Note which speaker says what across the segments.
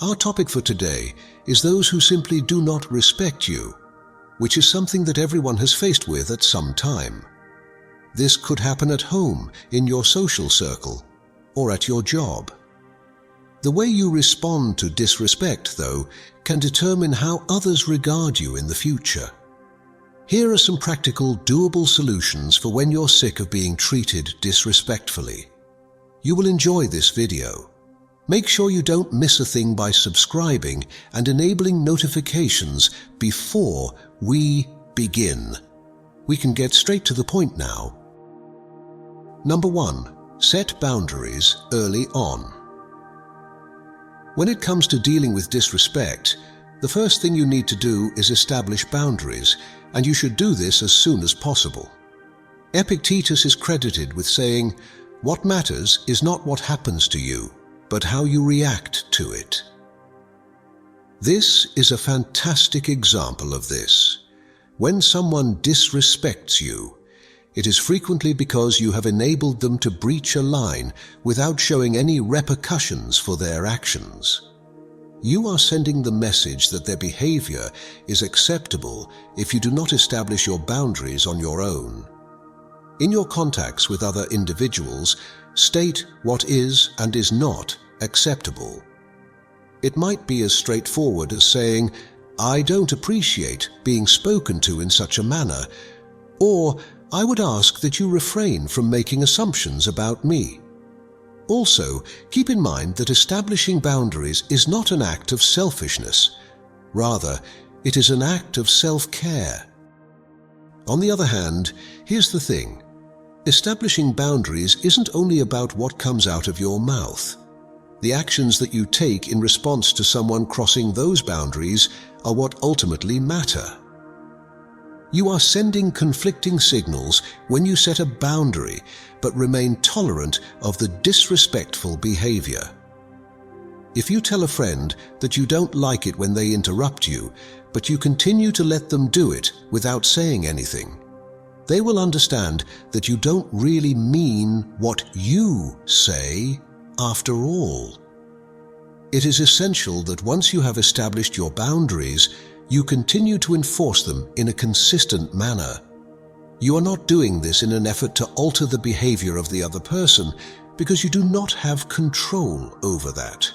Speaker 1: Our topic for today is those who simply do not respect you, which is something that everyone has faced with at some time. This could happen at home, in your social circle, or at your job. The way you respond to disrespect, though, can determine how others regard you in the future. Here are some practical, doable solutions for when you're sick of being treated disrespectfully. You will enjoy this video. Make sure you don't miss a thing by subscribing and enabling notifications before we begin. We can get straight to the point now. Number 1. Set boundaries early on. When it comes to dealing with disrespect, the first thing you need to do is establish boundaries, and you should do this as soon as possible. Epictetus is credited with saying, "What matters is not what happens to you, but how you react to it." This is a fantastic example of this. When someone disrespects you, it is frequently because you have enabled them to breach a line without showing any repercussions for their actions. You are sending the message that their behavior is acceptable if you do not establish your boundaries on your own. In your contacts with other individuals, state what is and is not acceptable. It might be as straightforward as saying, "I don't appreciate being spoken to in such a manner," or "I would ask that you refrain from making assumptions about me." Also, keep in mind that establishing boundaries is not an act of selfishness. Rather, it is an act of self-care. On the other hand, here's the thing. Establishing boundaries isn't only about what comes out of your mouth. The actions that you take in response to someone crossing those boundaries are what ultimately matter. You are sending conflicting signals when you set a boundary but remain tolerant of the disrespectful behavior. If you tell a friend that you don't like it when they interrupt you, but you continue to let them do it without saying anything, they will understand that you don't really mean what you say after all. It is essential that once you have established your boundaries, you continue to enforce them in a consistent manner. You are not doing this in an effort to alter the behavior of the other person because you do not have control over that.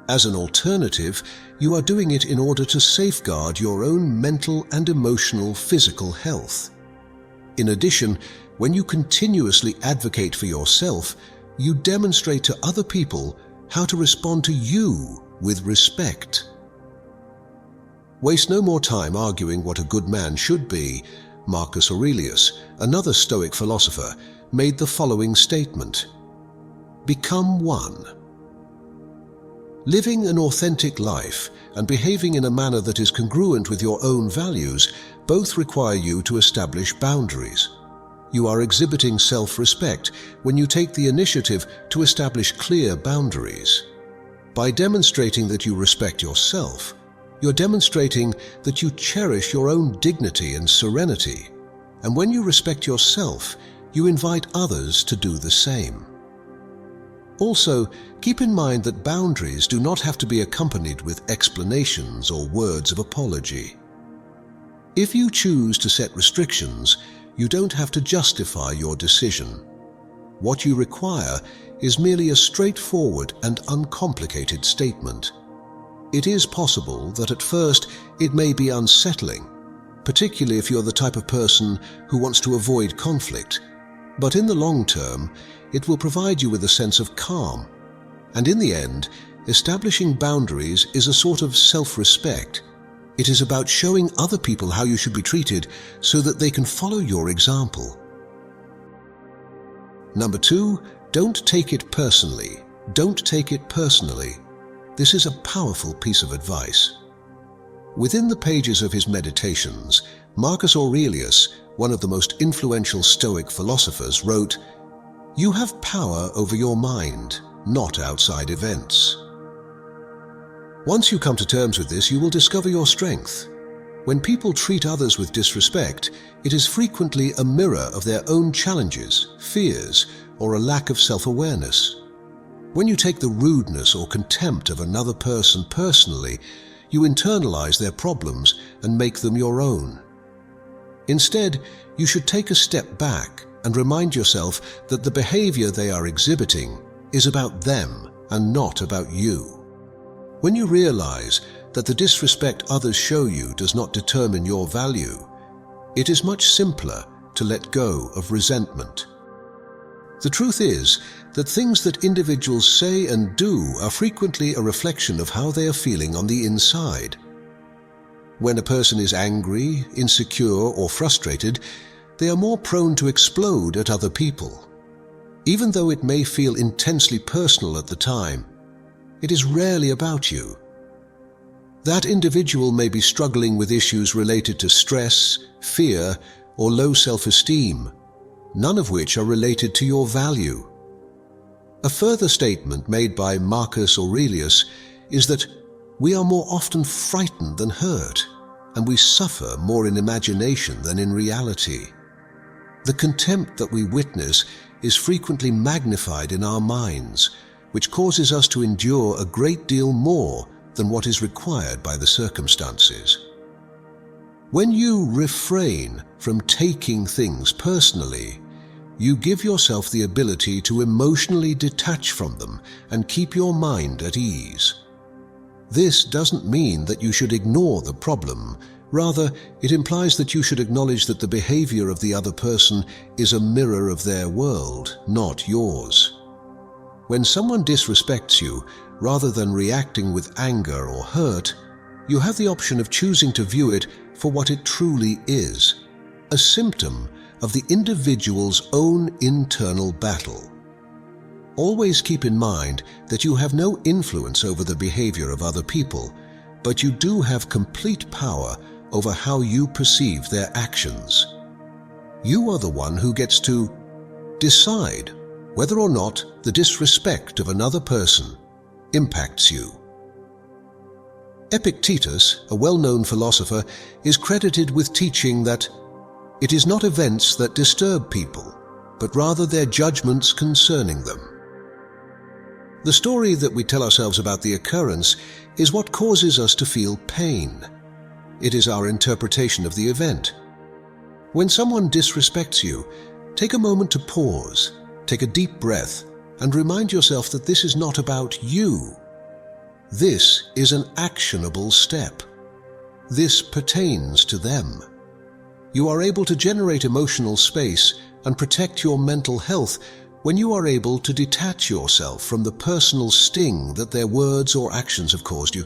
Speaker 1: As an alternative, you are doing it in order to safeguard your own mental and emotional physical health. In addition, when you continuously advocate for yourself, you demonstrate to other people how to respond to you with respect. Waste no more time arguing what a good man should be. Marcus Aurelius, another Stoic philosopher, made the following statement: "Become one." Living an authentic life and behaving in a manner that is congruent with your own values both require you to establish boundaries. You are exhibiting self-respect when you take the initiative to establish clear boundaries. By demonstrating that you respect yourself, you're demonstrating that you cherish your own dignity and serenity. And when you respect yourself, you invite others to do the same. Also, keep in mind that boundaries do not have to be accompanied with explanations or words of apology. If you choose to set restrictions, you don't have to justify your decision. What you require is merely a straightforward and uncomplicated statement. It is possible that at first it may be unsettling, particularly if you're the type of person who wants to avoid conflict. But in the long term, it will provide you with a sense of calm. And in the end, establishing boundaries is a sort of self-respect. It is about showing other people how you should be treated so that they can follow your example. Number 2, don't take it personally. Don't take it personally. This is a powerful piece of advice. Within the pages of his Meditations, Marcus Aurelius, one of the most influential Stoic philosophers, wrote, "You have power over your mind, not outside events." Once you come to terms with this, you will discover your strength. When people treat others with disrespect, it is frequently a mirror of their own challenges, fears, or a lack of self-awareness. When you take the rudeness or contempt of another person personally, you internalize their problems and make them your own. Instead, you should take a step back and remind yourself that the behavior they are exhibiting is about them and not about you. When you realize that the disrespect others show you does not determine your value, it is much simpler to let go of resentment. The truth is that things that individuals say and do are frequently a reflection of how they are feeling on the inside. When a person is angry, insecure, or frustrated, they are more prone to explode at other people. Even though it may feel intensely personal at the time, it is rarely about you. That individual may be struggling with issues related to stress, fear, or low self-esteem, none of which are related to your value. A further statement made by Marcus Aurelius is that we are more often frightened than hurt, and we suffer more in imagination than in reality. The contempt that we witness is frequently magnified in our minds, which causes us to endure a great deal more than what is required by the circumstances. When you refrain from taking things personally, you give yourself the ability to emotionally detach from them and keep your mind at ease. This doesn't mean that you should ignore the problem. Rather, it implies that you should acknowledge that the behavior of the other person is a mirror of their world, not yours. When someone disrespects you, rather than reacting with anger or hurt, you have the option of choosing to view it for what it truly is, a symptom of the individual's own internal battle. Always keep in mind that you have no influence over the behavior of other people, but you do have complete power over how you perceive their actions. You are the one who gets to decide whether or not the disrespect of another person impacts you. Epictetus, a well-known philosopher, is credited with teaching that it is not events that disturb people, but rather their judgments concerning them. The story that we tell ourselves about the occurrence is what causes us to feel pain. It is our interpretation of the event. When someone disrespects you, take a moment to pause, take a deep breath, and remind yourself that this is not about you. This is an actionable step. This pertains to them. You are able to generate emotional space and protect your mental health when you are able to detach yourself from the personal sting that their words or actions have caused you.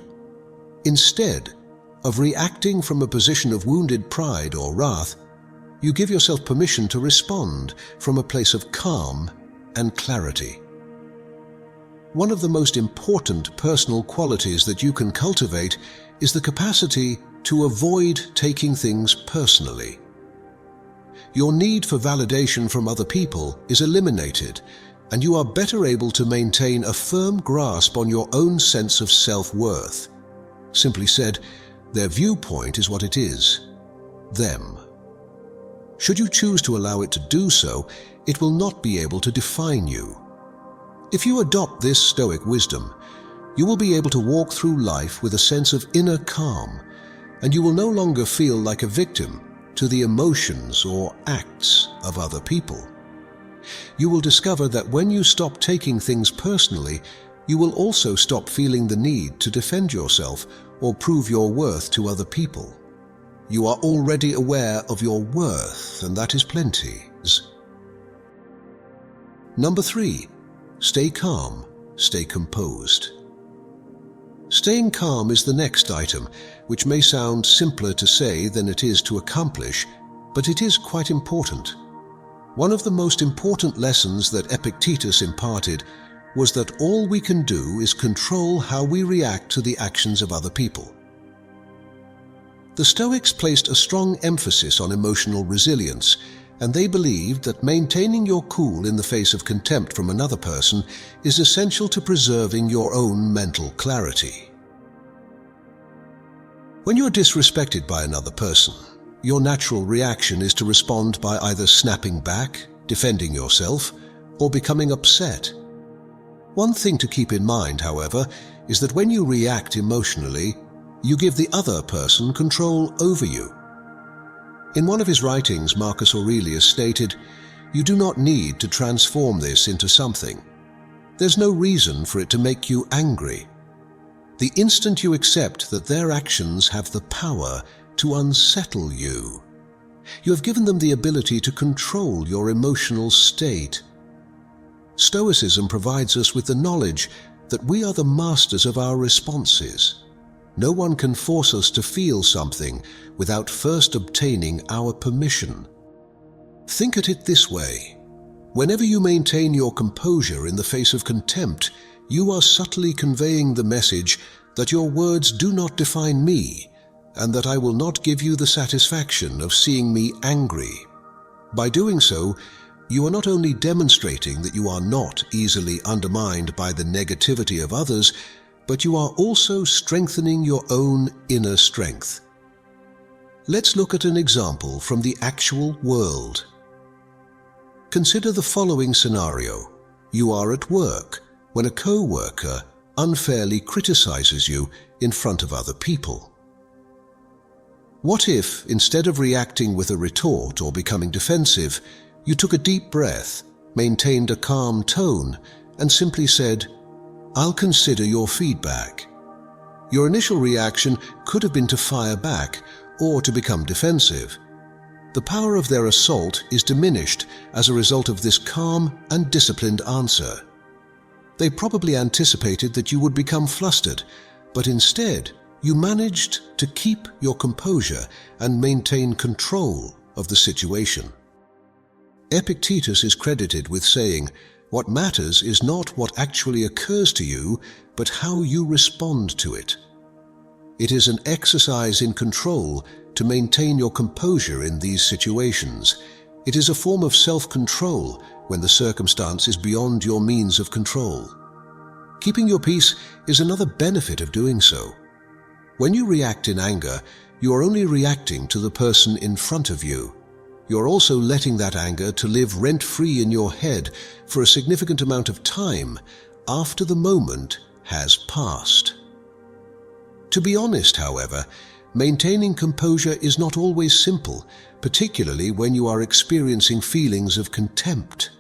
Speaker 1: Instead of reacting from a position of wounded pride or wrath, you give yourself permission to respond from a place of calm and clarity. One of the most important personal qualities that you can cultivate is the capacity to avoid taking things personally. Your need for validation from other people is eliminated, and you are better able to maintain a firm grasp on your own sense of self-worth. Simply said, their viewpoint is what it is, them. Should you choose to allow it to do so, it will not be able to define you. If you adopt this Stoic wisdom, you will be able to walk through life with a sense of inner calm, and you will no longer feel like a victim to the emotions or acts of other people. You will discover that when you stop taking things personally, you will also stop feeling the need to defend yourself or prove your worth to other people. You are already aware of your worth, and that is plenty. Number 3, stay calm, stay composed. Staying calm is the next item, which may sound simpler to say than it is to accomplish, but it is quite important. One of the most important lessons that Epictetus imparted was that all we can do is control how we react to the actions of other people. The Stoics placed a strong emphasis on emotional resilience, and they believed that maintaining your cool in the face of contempt from another person is essential to preserving your own mental clarity. When you're disrespected by another person, your natural reaction is to respond by either snapping back, defending yourself, or becoming upset. One thing to keep in mind, however, is that when you react emotionally, you give the other person control over you. In one of his writings, Marcus Aurelius stated, "You do not need to transform this into something. There's no reason for it to make you angry. The instant you accept that their actions have the power to unsettle you, you have given them the ability to control your emotional state." Stoicism provides us with the knowledge that we are the masters of our responses. No one can force us to feel something without first obtaining our permission. Think at it this way. Whenever you maintain your composure in the face of contempt, you are subtly conveying the message that your words do not define me, and that I will not give you the satisfaction of seeing me angry. By doing so, you are not only demonstrating that you are not easily undermined by the negativity of others, but you are also strengthening your own inner strength. Let's look at an example from the actual world. Consider the following scenario. You are at work when a co-worker unfairly criticizes you in front of other people. What if, instead of reacting with a retort or becoming defensive, you took a deep breath, maintained a calm tone, and simply said, "I'll consider your feedback"? Your initial reaction could have been to fire back or to become defensive. The power of their assault is diminished as a result of this calm and disciplined answer. They probably anticipated that you would become flustered, but instead you managed to keep your composure and maintain control of the situation. Epictetus is credited with saying, "What matters is not what actually occurs to you, but how you respond to it." It is an exercise in control to maintain your composure in these situations. It is a form of self-control when the circumstance is beyond your means of control. Keeping your peace is another benefit of doing so. When you react in anger, you are only reacting to the person in front of you. You are also letting that anger to live rent-free in your head for a significant amount of time after the moment has passed. To be honest, however, maintaining composure is not always simple, particularly when you are experiencing feelings of contempt.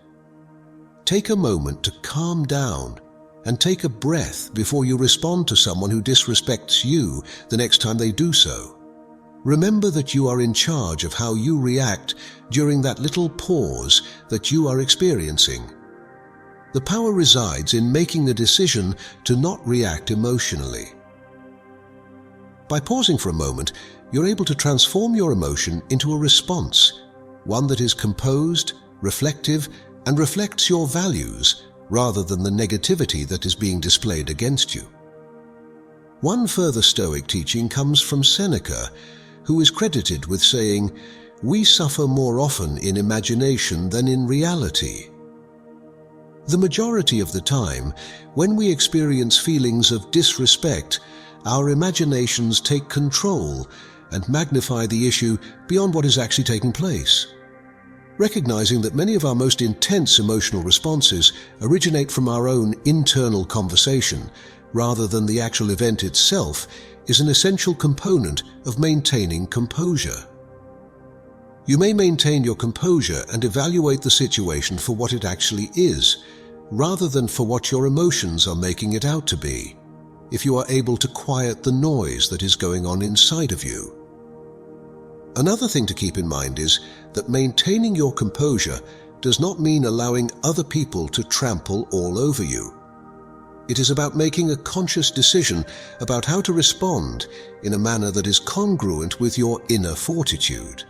Speaker 1: Take a moment to calm down and take a breath before you respond to someone who disrespects you the next time they do so. Remember that you are in charge of how you react during that little pause that you are experiencing. The power resides in making the decision to not react emotionally. By pausing for a moment, you're able to transform your emotion into a response, one that is composed, reflective, and reflects your values rather than the negativity that is being displayed against you. One further Stoic teaching comes from Seneca, who is credited with saying, "We suffer more often in imagination than in reality." The majority of the time, when we experience feelings of disrespect, our imaginations take control and magnify the issue beyond what is actually taking place. Recognizing that many of our most intense emotional responses originate from our own internal conversation rather than the actual event itself is an essential component of maintaining composure. You may maintain your composure and evaluate the situation for what it actually is, rather than for what your emotions are making it out to be, if you are able to quiet the noise that is going on inside of you. Another thing to keep in mind is that maintaining your composure does not mean allowing other people to trample all over you. It is about making a conscious decision about how to respond in a manner that is congruent with your inner fortitude.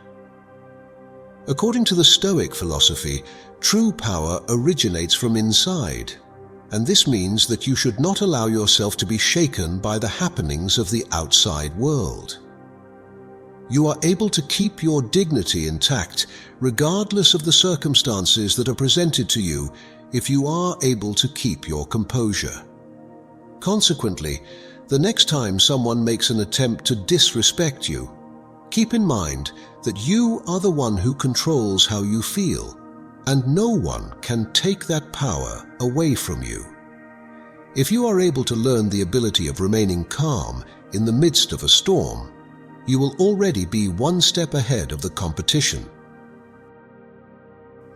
Speaker 1: According to the Stoic philosophy, true power originates from inside, and this means that you should not allow yourself to be shaken by the happenings of the outside world. You are able to keep your dignity intact regardless of the circumstances that are presented to you if you are able to keep your composure. Consequently, the next time someone makes an attempt to disrespect you, keep in mind that you are the one who controls how you feel, and no one can take that power away from you. If you are able to learn the ability of remaining calm in the midst of a storm, you will already be one step ahead of the competition.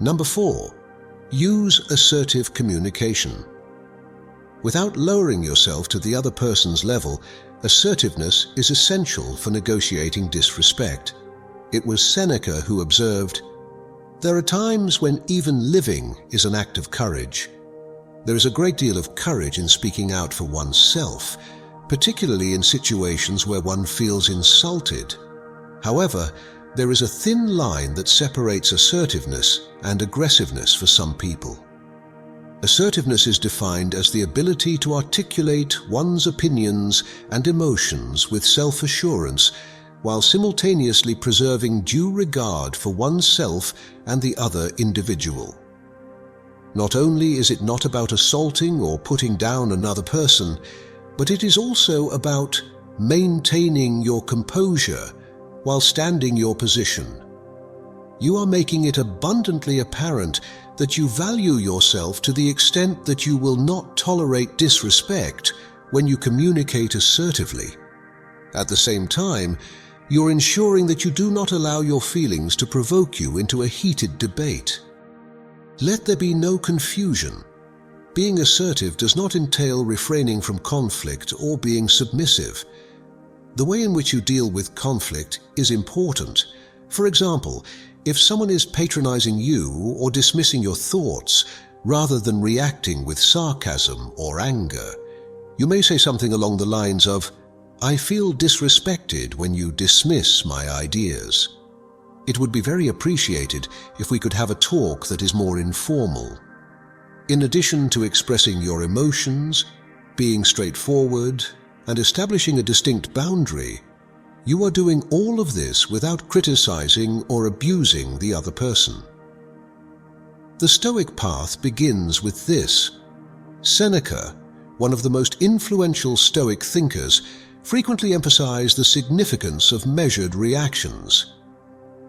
Speaker 1: Number 4, use assertive communication. Without lowering yourself to the other person's level, assertiveness is essential for negotiating disrespect. It was Seneca who observed, "There are times when even living is an act of courage." There is a great deal of courage in speaking out for oneself, particularly in situations where one feels insulted. However, there is a thin line that separates assertiveness and aggressiveness for some people. Assertiveness is defined as the ability to articulate one's opinions and emotions with self-assurance while simultaneously preserving due regard for oneself and the other individual. Not only is it not about assaulting or putting down another person, but it is also about maintaining your composure while standing your position. You are making it abundantly apparent that you value yourself to the extent that you will not tolerate disrespect when you communicate assertively. At the same time, you're ensuring that you do not allow your feelings to provoke you into a heated debate. Let there be no confusion. Being assertive does not entail refraining from conflict or being submissive. The way in which you deal with conflict is important. For example, if someone is patronizing you or dismissing your thoughts rather than reacting with sarcasm or anger, you may say something along the lines of, "I feel disrespected when you dismiss my ideas." It would be very appreciated if we could have a talk that is more informal. In addition to expressing your emotions, being straightforward, and establishing a distinct boundary, you are doing all of this without criticizing or abusing the other person. The Stoic path begins with this. Seneca, one of the most influential Stoic thinkers, frequently emphasized the significance of measured reactions.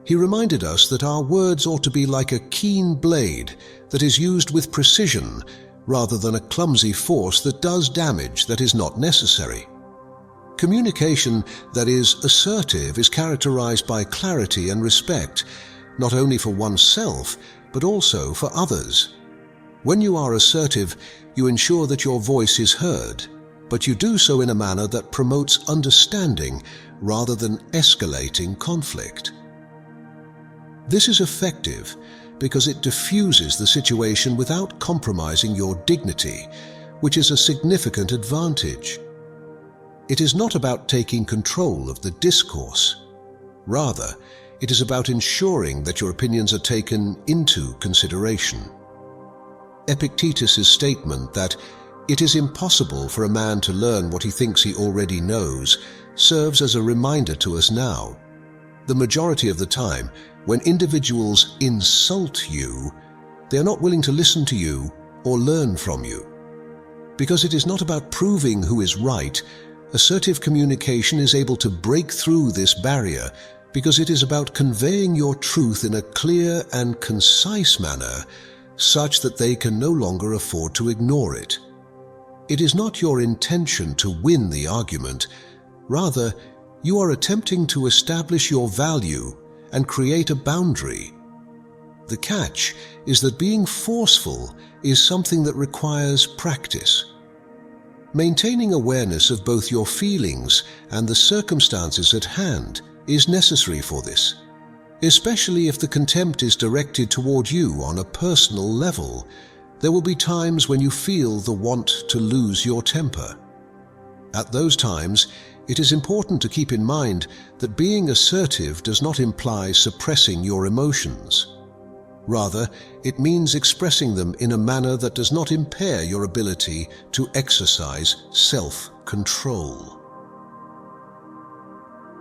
Speaker 1: He reminded us that our words ought to be like a keen blade that is used with precision rather than a clumsy force that does damage that is not necessary. Communication that is assertive is characterized by clarity and respect, not only for oneself, but also for others. When you are assertive, you ensure that your voice is heard, but you do so in a manner that promotes understanding rather than escalating conflict. This is effective because it diffuses the situation without compromising your dignity, which is a significant advantage. It is not about taking control of the discourse. Rather, it is about ensuring that your opinions are taken into consideration. Epictetus's statement that it is impossible for a man to learn what he thinks he already knows serves as a reminder to us now. The majority of the time, when individuals insult you, they are not willing to listen to you or learn from you. Because it is not about proving who is right, assertive communication is able to break through this barrier because it is about conveying your truth in a clear and concise manner such that they can no longer afford to ignore it. It is not your intention to win the argument. Rather, you are attempting to establish your value and create a boundary. The catch is that being forceful is something that requires practice. Maintaining awareness of both your feelings and the circumstances at hand is necessary for this, especially if the contempt is directed toward you on a personal level. There will be times when you feel the want to lose your temper. At those times, it is important to keep in mind that being assertive does not imply suppressing your emotions. Rather, it means expressing them in a manner that does not impair your ability to exercise self-control.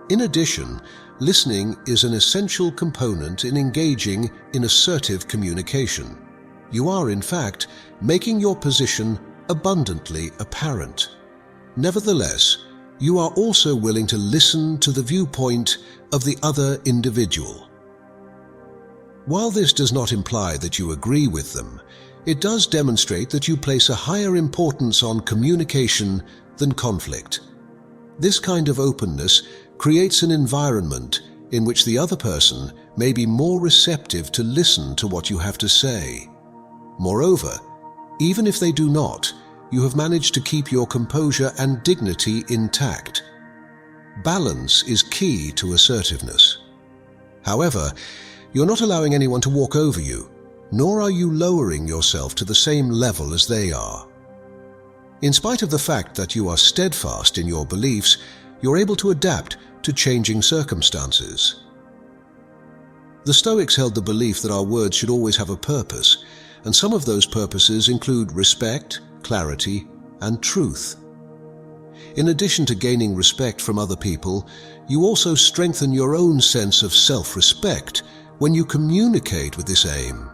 Speaker 1: In addition, listening is an essential component in engaging in assertive communication. You are, in fact, making your position abundantly apparent. Nevertheless, you are also willing to listen to the viewpoint of the other individual. While this does not imply that you agree with them, it does demonstrate that you place a higher importance on communication than conflict. This kind of openness creates an environment in which the other person may be more receptive to listen to what you have to say. Moreover, even if they do not, you have managed to keep your composure and dignity intact. Balance is key to assertiveness. However, you're not allowing anyone to walk over you, nor are you lowering yourself to the same level as they are. In spite of the fact that you are steadfast in your beliefs, you're able to adapt to changing circumstances. The Stoics held the belief that our words should always have a purpose, and some of those purposes include respect, clarity, and truth. In addition to gaining respect from other people, you also strengthen your own sense of self-respect when you communicate with this aim.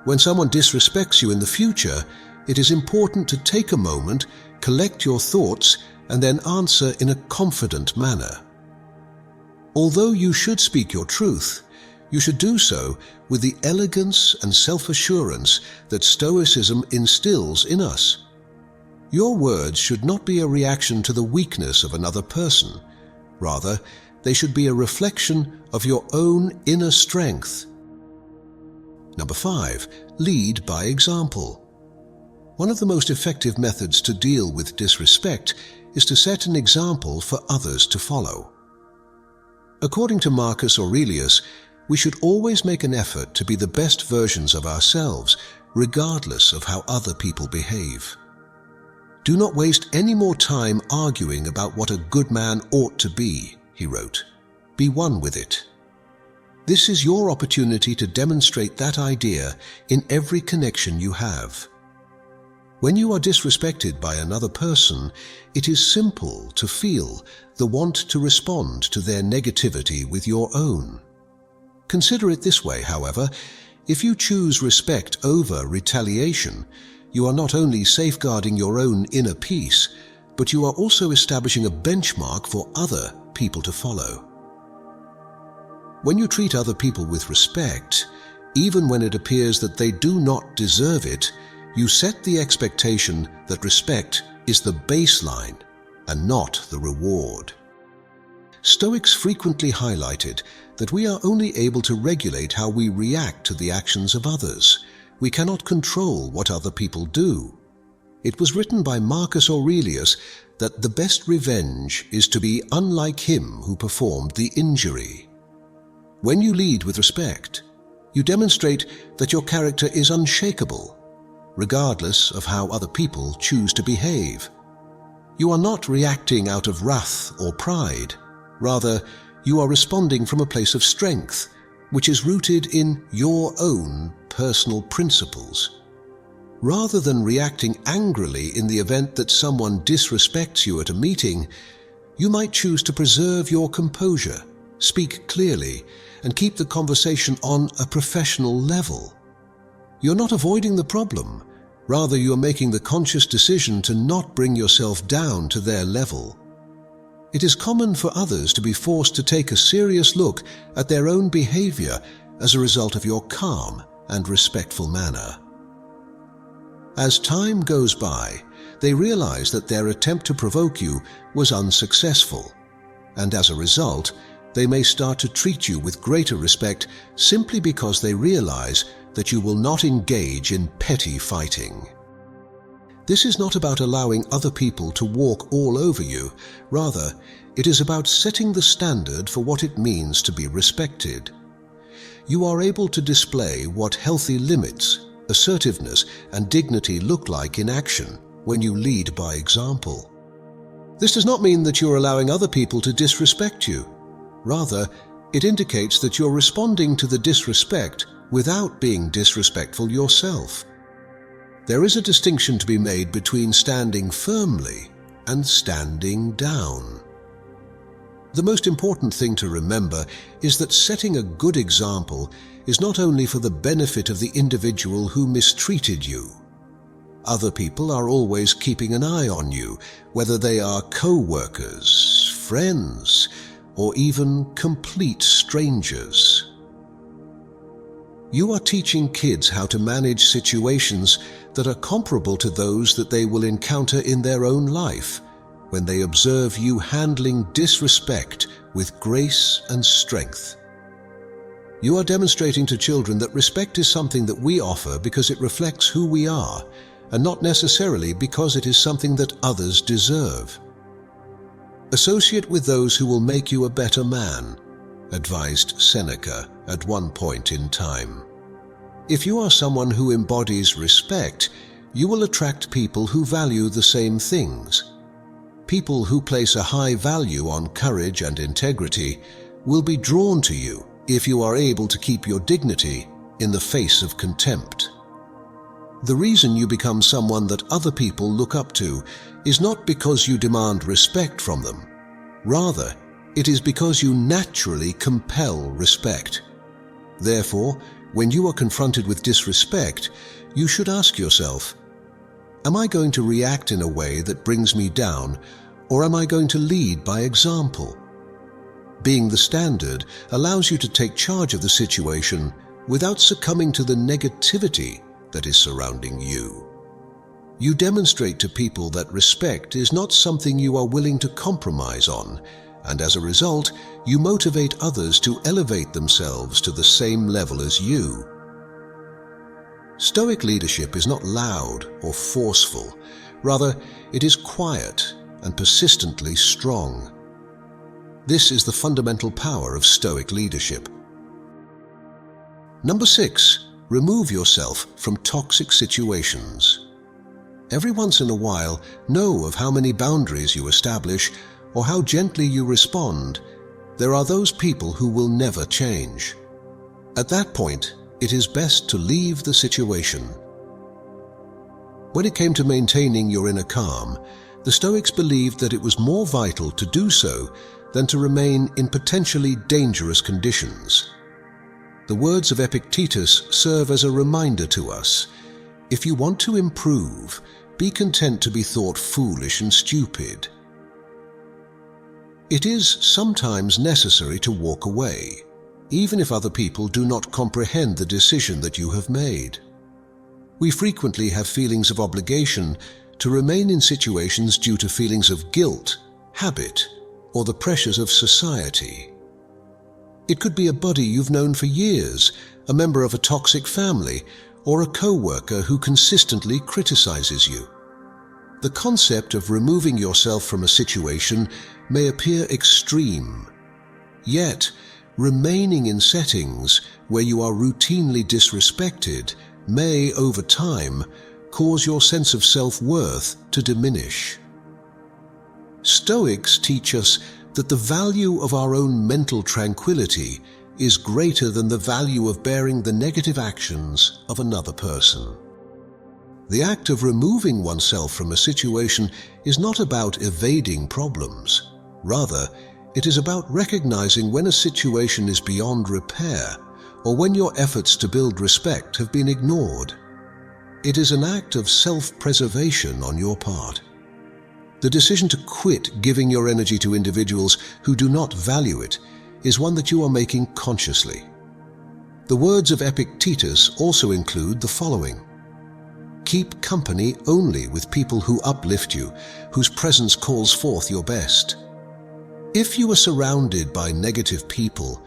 Speaker 1: When someone disrespects you in the future, it is important to take a moment, collect your thoughts, and then answer in a confident manner. Although you should speak your truth, you should do so with the elegance and self-assurance that Stoicism instills in us. Your words should not be a reaction to the weakness of another person. Rather, they should be a reflection of your own inner strength. Number 5, lead by example. One of the most effective methods to deal with disrespect is to set an example for others to follow. According to Marcus Aurelius, we should always make an effort to be the best versions of ourselves, regardless of how other people behave. Do not waste any more time arguing about what a good man ought to be, he wrote. Be one with it. This is your opportunity to demonstrate that idea in every connection you have. When you are disrespected by another person, it is simple to feel the want to respond to their negativity with your own. Consider it this way, however: if you choose respect over retaliation, you are not only safeguarding your own inner peace, but you are also establishing a benchmark for other people to follow. When you treat other people with respect, even when it appears that they do not deserve it, you set the expectation that respect is the baseline and not the reward. Stoics frequently highlighted that we are only able to regulate how we react to the actions of others. We cannot control what other people do. It was written by Marcus Aurelius that the best revenge is to be unlike him who performed the injury. When you lead with respect, you demonstrate that your character is unshakable, regardless of how other people choose to behave. You are not reacting out of wrath or pride. Rather, you are responding from a place of strength, which is rooted in your own personal principles. Rather than reacting angrily in the event that someone disrespects you at a meeting, you might choose to preserve your composure, speak clearly, and keep the conversation on a professional level. You're not avoiding the problem. Rather, you're making the conscious decision to not bring yourself down to their level. It is common for others to be forced to take a serious look at their own behavior as a result of your calm and respectful manner. As time goes by, they realize that their attempt to provoke you was unsuccessful, and as a result, they may start to treat you with greater respect simply because they realize that you will not engage in petty fighting. This is not about allowing other people to walk all over you. Rather, it is about setting the standard for what it means to be respected. You are able to display what healthy limits, assertiveness, and dignity look like in action when you lead by example. This does not mean that you're allowing other people to disrespect you. Rather, it indicates that you're responding to the disrespect without being disrespectful yourself. There is a distinction to be made between standing firmly and standing down. The most important thing to remember is that setting a good example is not only for the benefit of the individual who mistreated you. Other people are always keeping an eye on you, whether they are co-workers, friends, or even complete strangers. You are teaching kids how to manage situations that are comparable to those that they will encounter in their own life when they observe you handling disrespect with grace and strength. You are demonstrating to children that respect is something that we offer because it reflects who we are, and not necessarily because it is something that others deserve. Associate with those who will make you a better man, advised Seneca at one point in time. If you are someone who embodies respect, you will attract people who value the same things. People who place a high value on courage and integrity will be drawn to you if you are able to keep your dignity in the face of contempt. The reason you become someone that other people look up to is not because you demand respect from them. Rather, it is because you naturally compel respect. Therefore, when you are confronted with disrespect, you should ask yourself, am I going to react in a way that brings me down, or am I going to lead by example? Being the standard allows you to take charge of the situation without succumbing to the negativity that is surrounding you. You demonstrate to people that respect is not something you are willing to compromise on, and as a result, you motivate others to elevate themselves to the same level as you. Stoic leadership is not loud or forceful. Rather, it is quiet and persistently strong. This is the fundamental power of Stoic leadership. Number 6, remove yourself from toxic situations. Every once in a while, know of how many boundaries you establish or how gently you respond. There are those people who will never change. At that point, it is best to leave the situation. When it came to maintaining your inner calm, the Stoics believed that it was more vital to do so than to remain in potentially dangerous conditions. The words of Epictetus serve as a reminder to us. If you want to improve, be content to be thought foolish and stupid. It is sometimes necessary to walk away, even if other people do not comprehend the decision that you have made. We frequently have feelings of obligation to remain in situations due to feelings of guilt, habit, or the pressures of society. It could be a buddy you've known for years, a member of a toxic family, or a co-worker who consistently criticizes you. The concept of removing yourself from a situation may appear extreme. Yet, remaining in settings where you are routinely disrespected may, over time, cause your sense of self-worth to diminish. Stoics teach us that the value of our own mental tranquility is greater than the value of bearing the negative actions of another person. The act of removing oneself from a situation is not about evading problems. Rather, it is about recognizing when a situation is beyond repair or when your efforts to build respect have been ignored. It is an act of self-preservation on your part. The decision to quit giving your energy to individuals who do not value it is one that you are making consciously. The words of Epictetus also include the following: keep company only with people who uplift you, whose presence calls forth your best. If you are surrounded by negative people,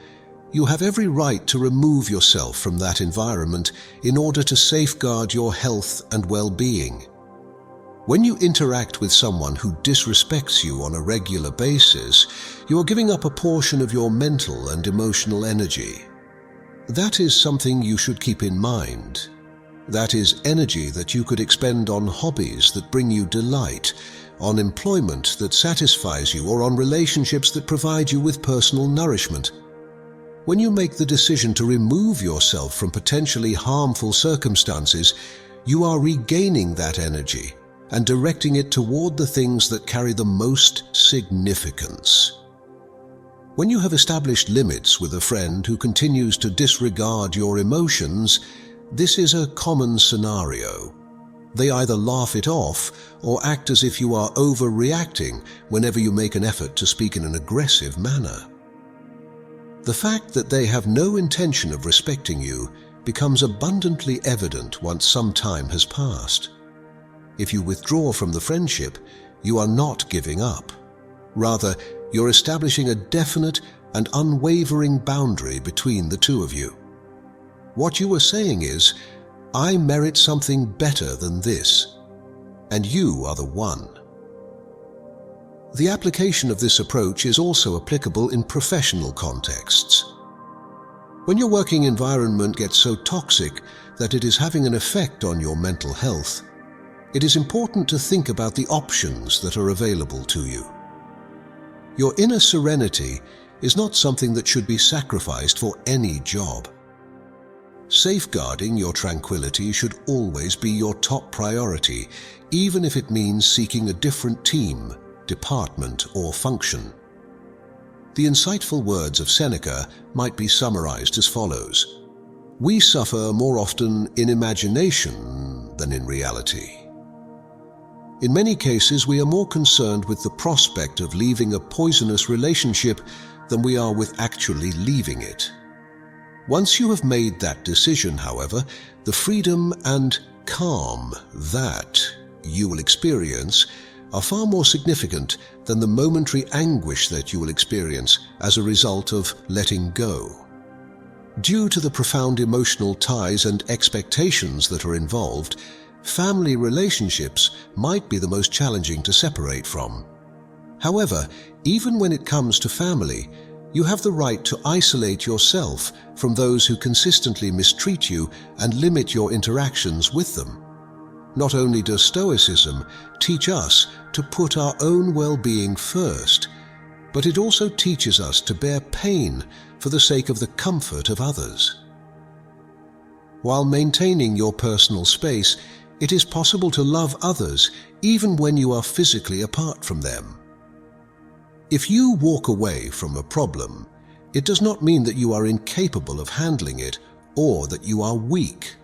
Speaker 1: you have every right to remove yourself from that environment in order to safeguard your health and well-being. When you interact with someone who disrespects you on a regular basis, you are giving up a portion of your mental and emotional energy. That is something you should keep in mind. That is energy that you could expend on hobbies that bring you delight, on employment that satisfies you, or on relationships that provide you with personal nourishment. When you make the decision to remove yourself from potentially harmful circumstances, you are regaining that energy and directing it toward the things that carry the most significance. When you have established limits with a friend who continues to disregard your emotions, this is a common scenario. They either laugh it off or act as if you are overreacting whenever you make an effort to speak in an aggressive manner. The fact that they have no intention of respecting you becomes abundantly evident once some time has passed. If you withdraw from the friendship, you are not giving up. Rather, you're establishing a definite and unwavering boundary between the two of you. What you are saying is, I merit something better than this, and you are the one. The application of this approach is also applicable in professional contexts. When your working environment gets so toxic that it is having an effect on your mental health, it is important to think about the options that are available to you. Your inner serenity is not something that should be sacrificed for any job. Safeguarding your tranquility should always be your top priority, even if it means seeking a different team, department, or function. The insightful words of Seneca might be summarized as follows: "We suffer more often in imagination than in reality." In many cases, we are more concerned with the prospect of leaving a poisonous relationship than we are with actually leaving it. Once you have made that decision, however, the freedom and calm that you will experience are far more significant than the momentary anguish that you will experience as a result of letting go. Due to the profound emotional ties and expectations that are involved, family relationships might be the most challenging to separate from. However, even when it comes to family, you have the right to isolate yourself from those who consistently mistreat you and limit your interactions with them. Not only does Stoicism teach us to put our own well-being first, but it also teaches us to bear pain for the sake of the comfort of others. While maintaining your personal space, it is possible to love others even when you are physically apart from them. If you walk away from a problem, it does not mean that you are incapable of handling it or that you are weak.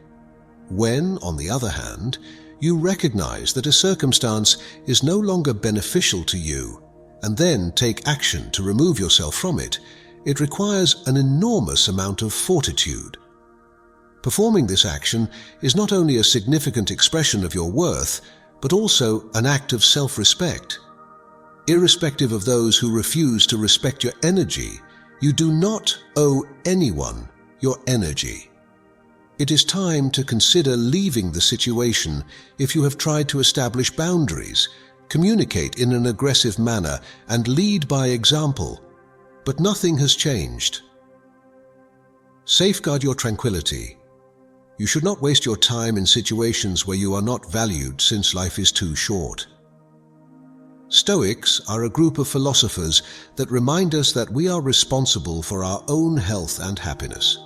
Speaker 1: When, on the other hand, you recognize that a circumstance is no longer beneficial to you and then take action to remove yourself from it, it requires an enormous amount of fortitude. Performing this action is not only a significant expression of your worth, but also an act of self-respect. Irrespective of those who refuse to respect your energy, you do not owe anyone your energy. It is time to consider leaving the situation if you have tried to establish boundaries, communicate in an aggressive manner, and lead by example, but nothing has changed. Safeguard your tranquility. You should not waste your time in situations where you are not valued, since life is too short. Stoics are a group of philosophers that remind us that we are responsible for our own health and happiness.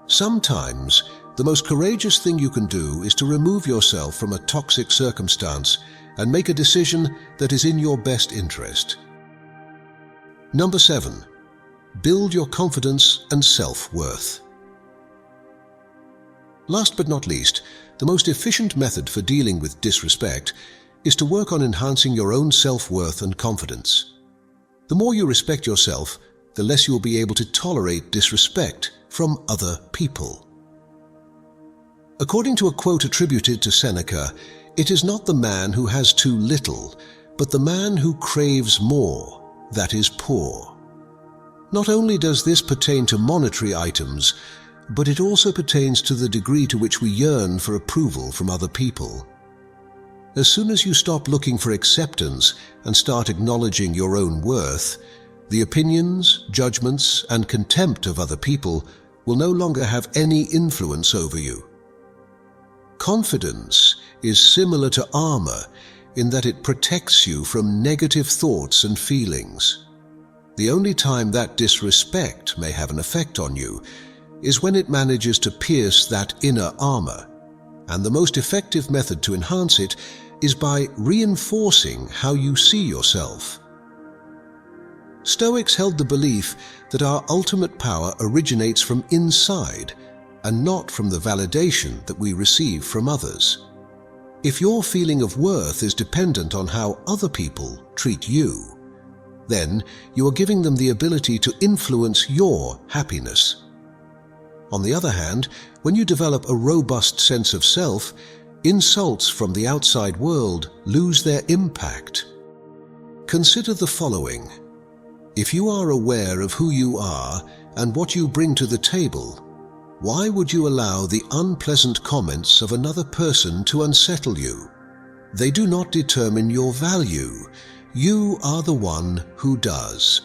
Speaker 1: Sometimes, the most courageous thing you can do is to remove yourself from a toxic circumstance and make a decision that is in your best interest. Number 7. Build your confidence and self-worth. Last but not least, the most efficient method for dealing with disrespect is to work on enhancing your own self-worth and confidence. The more you respect yourself, the less you will be able to tolerate disrespect from other people. According to a quote attributed to Seneca, it is not the man who has too little, but the man who craves more that is poor. Not only does this pertain to monetary items, but it also pertains to the degree to which we yearn for approval from other people. As soon as you stop looking for acceptance and start acknowledging your own worth, the opinions, judgments, and contempt of other people will no longer have any influence over you. Confidence is similar to armor in that it protects you from negative thoughts and feelings. The only time that disrespect may have an effect on you is when it manages to pierce that inner armor, and the most effective method to enhance it is by reinforcing how you see yourself. Stoics held the belief that our ultimate power originates from inside and not from the validation that we receive from others. If your feeling of worth is dependent on how other people treat you, then you are giving them the ability to influence your happiness. On the other hand, when you develop a robust sense of self, insults from the outside world lose their impact. Consider the following. If you are aware of who you are and what you bring to the table, why would you allow the unpleasant comments of another person to unsettle you? They do not determine your value. You are the one who does.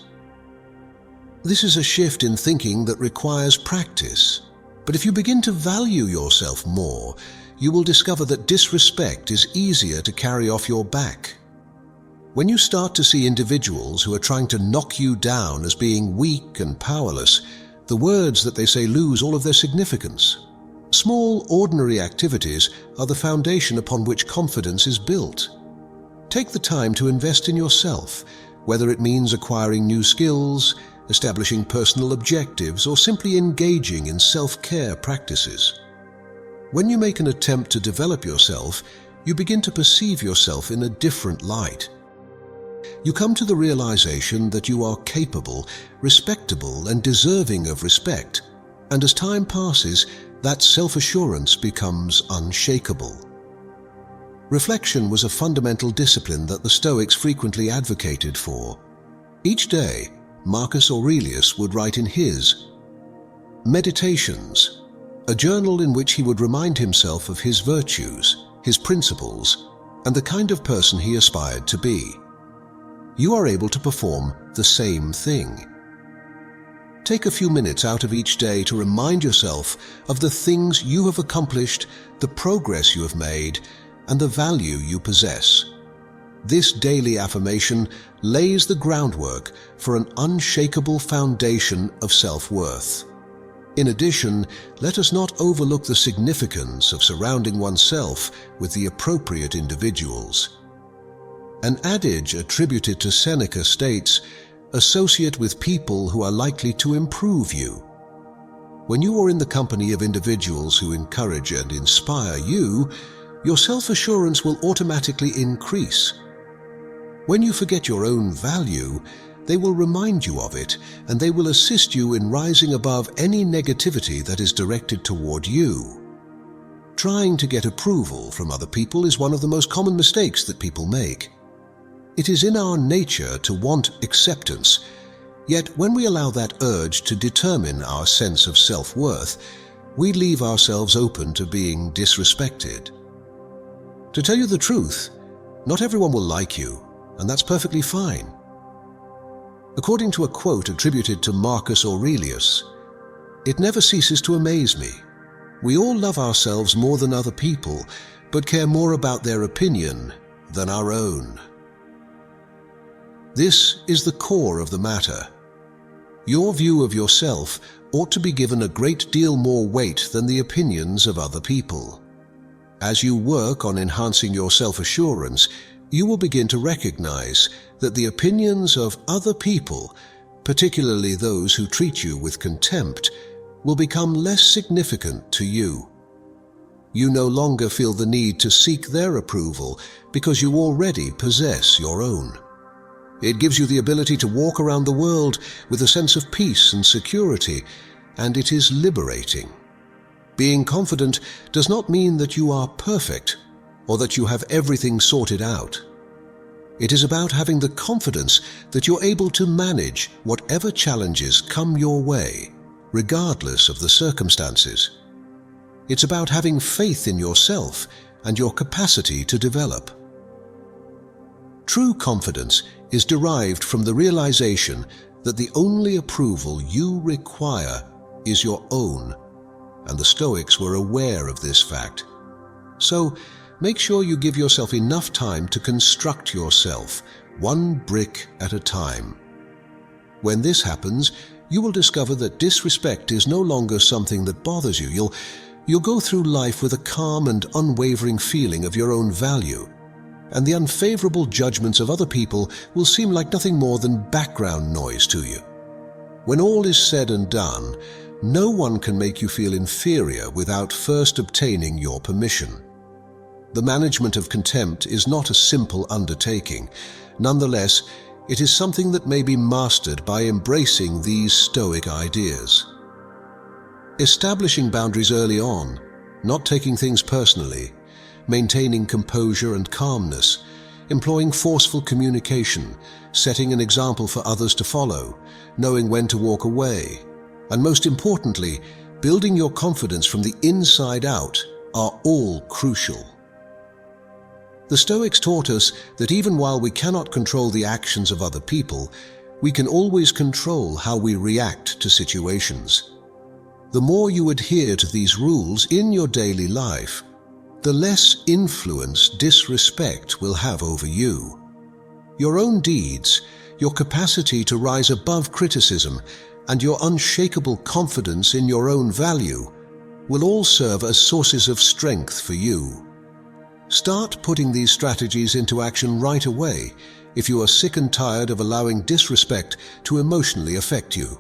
Speaker 1: This is a shift in thinking that requires practice. But if you begin to value yourself more, you will discover that disrespect is easier to carry off your back. When you start to see individuals who are trying to knock you down as being weak and powerless, the words that they say lose all of their significance. Small, ordinary activities are the foundation upon which confidence is built. Take the time to invest in yourself, whether it means acquiring new skills, establishing personal objectives, or simply engaging in self-care practices. When you make an attempt to develop yourself, you begin to perceive yourself in a different light. You come to the realization that you are capable, respectable, and deserving of respect, and as time passes, that self-assurance becomes unshakable. Reflection was a fundamental discipline that the Stoics frequently advocated for. Each day, Marcus Aurelius would write in his Meditations, a journal in which he would remind himself of his virtues, his principles, and the kind of person he aspired to be. You are able to perform the same thing. Take a few minutes out of each day to remind yourself of the things you have accomplished, the progress you have made, and the value you possess. This daily affirmation lays the groundwork for an unshakable foundation of self-worth. In addition, let us not overlook the significance of surrounding oneself with the appropriate individuals. An adage attributed to Seneca states, "Associate with people who are likely to improve you." When you are in the company of individuals who encourage and inspire you, your self-assurance will automatically increase. When you forget your own value, they will remind you of it, and they will assist you in rising above any negativity that is directed toward you. Trying to get approval from other people is one of the most common mistakes that people make. It is in our nature to want acceptance, yet when we allow that urge to determine our sense of self-worth, we leave ourselves open to being disrespected. To tell you the truth, not everyone will like you, and that's perfectly fine. According to a quote attributed to Marcus Aurelius, "It never ceases to amaze me. We all love ourselves more than other people, but care more about their opinion than our own." This is the core of the matter. Your view of yourself ought to be given a great deal more weight than the opinions of other people. As you work on enhancing your self-assurance, you will begin to recognize that the opinions of other people, particularly those who treat you with contempt, will become less significant to you. You no longer feel the need to seek their approval because you already possess your own. It gives you the ability to walk around the world with a sense of peace and security, and it is liberating. Being confident does not mean that you are perfect or that you have everything sorted out. It is about having the confidence that you're able to manage whatever challenges come your way, regardless of the circumstances. It's about having faith in yourself and your capacity to develop. True confidence is derived from the realization that the only approval you require is your own, and the Stoics were aware of this fact. So, make sure you give yourself enough time to construct yourself, one brick at a time. When this happens, you will discover that disrespect is no longer something that bothers you. You'll go through life with a calm and unwavering feeling of your own value, and the unfavorable judgments of other people will seem like nothing more than background noise to you. When all is said and done, no one can make you feel inferior without first obtaining your permission. The management of contempt is not a simple undertaking. Nonetheless, it is something that may be mastered by embracing these Stoic ideas. Establishing boundaries early on, not taking things personally, maintaining composure and calmness, employing forceful communication, setting an example for others to follow, knowing when to walk away, and most importantly, building your confidence from the inside out are all crucial. The Stoics taught us that even while we cannot control the actions of other people, we can always control how we react to situations. The more you adhere to these rules in your daily life, the less influence disrespect will have over you. Your own deeds, your capacity to rise above criticism, and your unshakable confidence in your own value will all serve as sources of strength for you. Start putting these strategies into action right away if you are sick and tired of allowing disrespect to emotionally affect you.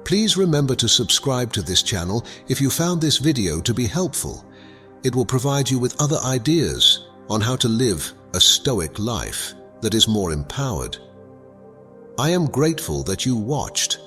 Speaker 1: Please remember to subscribe to this channel if you found this video to be helpful. It will provide you with other ideas on how to live a Stoic life that is more empowered. I am grateful that you watched,